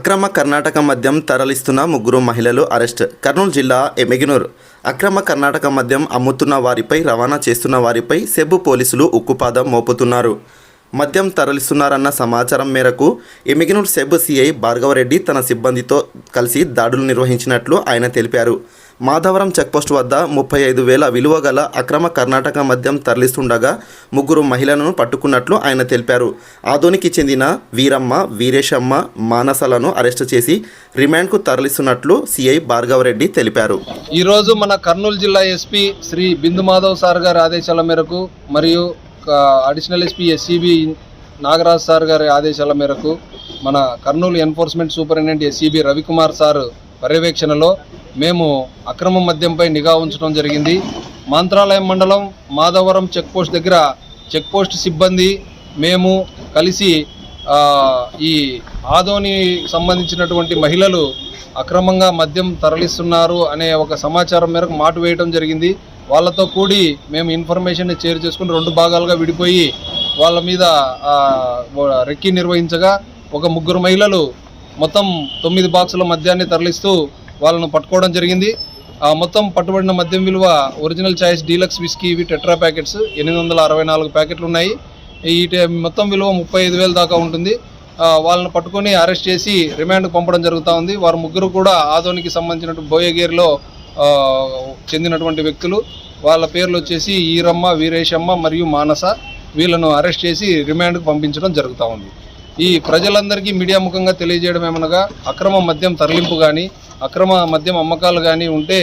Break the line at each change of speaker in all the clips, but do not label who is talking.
అక్రమ కర్ణాటక మద్యం తరలిస్తున్న ముగ్గురు మహిళలు అరెస్ట్. కర్నూలు జిల్లా ఎమ్మిగనూరు. అక్రమ కర్ణాటక మద్యం అమ్ముతున్న వారిపై, రవాణా చేస్తున్న వారిపై సెబ్ పోలీసులు ఉక్కుపాదం మోపుతున్నారు. మద్యం తరలిస్తున్నారన్న సమాచారం మేరకు ఎమ్మిగనూరు సెబ్ సిఐ భార్గవరెడ్డి తన సిబ్బందితో కలిసి దాడులు నిర్వహించినట్లు ఆయన తెలిపారు. మాధవరం చెక్పోస్ట్ వద్ద 35,000 విలువ గల అక్రమ కర్ణాటక మద్యం తరలిస్తుండగా ముగ్గురు మహిళలను పట్టుకున్నట్లు ఆయన తెలిపారు. ఆదోనికి చెందిన వీరమ్మ, వీరేశమ్మ, మానసలను అరెస్టు చేసి రిమాండ్కు తరలిస్తున్నట్లు సిఐ భార్గవరెడ్డి తెలిపారు.
ఈరోజు మన కర్నూలు జిల్లా ఎస్పీ శ్రీ బిందు మాధవ్ సార్ గారి ఆదేశాల మేరకు మరియు additional SP SCB Nagaraj sir గారి ఆదేశాల మేరకు మన Kurnool enforcement superintendent SCB Ravikumar sir పర్యవేక్షణలో మేము అక్రమ మద్యంపై నిఘా ఉంచడం జరిగింది. మంత్రాలయం మండలం మాధవరం చెక్పోస్ట్ దగ్గర చెక్పోస్ట్ సిబ్బంది మేము కలిసి ఈ ఆదోని సంబంధించినటువంటి మహిళలు అక్రమంగా మద్యం తరలిస్తున్నారు అనే ఒక సమాచారం మేరకు మాటు వేయడం జరిగింది. వాళ్ళతో కూడి మేము ఇన్ఫర్మేషన్ షేర్ చేసుకుని 2 భాగాలుగా విడిపోయి వాళ్ళ మీద రెక్కి నిర్వహించగా ఒక ముగ్గురు మహిళలు మొత్తం 9 బాక్సుల మద్యాన్ని తరలిస్తూ వాళ్ళను పట్టుకోవడం జరిగింది. మొత్తం పట్టుబడిన మద్యం విలువ ఒరిజినల్ చాయిస్ డీలక్స్ విస్కీ ఇవి టెట్రా ప్యాకెట్స్ 864 ప్యాకెట్లు ఉన్నాయి. ఈ మొత్తం విలువ 35,000 దాకా ఉంటుంది. వాళ్ళని పట్టుకొని అరెస్ట్ చేసి రిమాండ్కు పంపడం జరుగుతూ ఉంది. వారు ముగ్గురు కూడా ఆదోనికి సంబంధించిన బోయగేర్లో చెందినటువంటి వ్యక్తులు. వాళ్ళ పేర్లు వచ్చేసి ఈరమ్మ, వీరేశమ్మ మరియు మానస. వీళ్ళను అరెస్ట్ చేసి రిమాండ్కు పంపించడం జరుగుతూ ఉంది. ఈ ప్రజలందరికీ మీడియా ముఖంగా తెలియజేయడం ఏమనగా అక్రమ మద్యం తరలింపు కానీ అక్రమ మద్యం అమ్మకాలు కానీ ఉంటే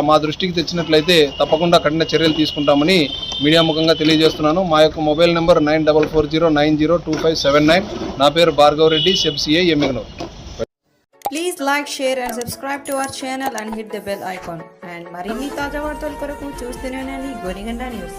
మా దృష్టికి తెచ్చినట్లయితే తప్పకుండా కఠిన చర్యలు తీసుకుంటామని మీడియా ముఖంగా తెలియజేస్తున్నాను. మా యొక్క మొబైల్ నెంబర్ 9440902579. నా పేరు Bhargava Reddy, SEB CI Emmiganur.
Please like, share and subscribe to our channel and hit the bell icon. And మరిన్ని తాజా వార్తల కొరకు చూస్తూనే ఉండండి గోనిగండ న్యూస్.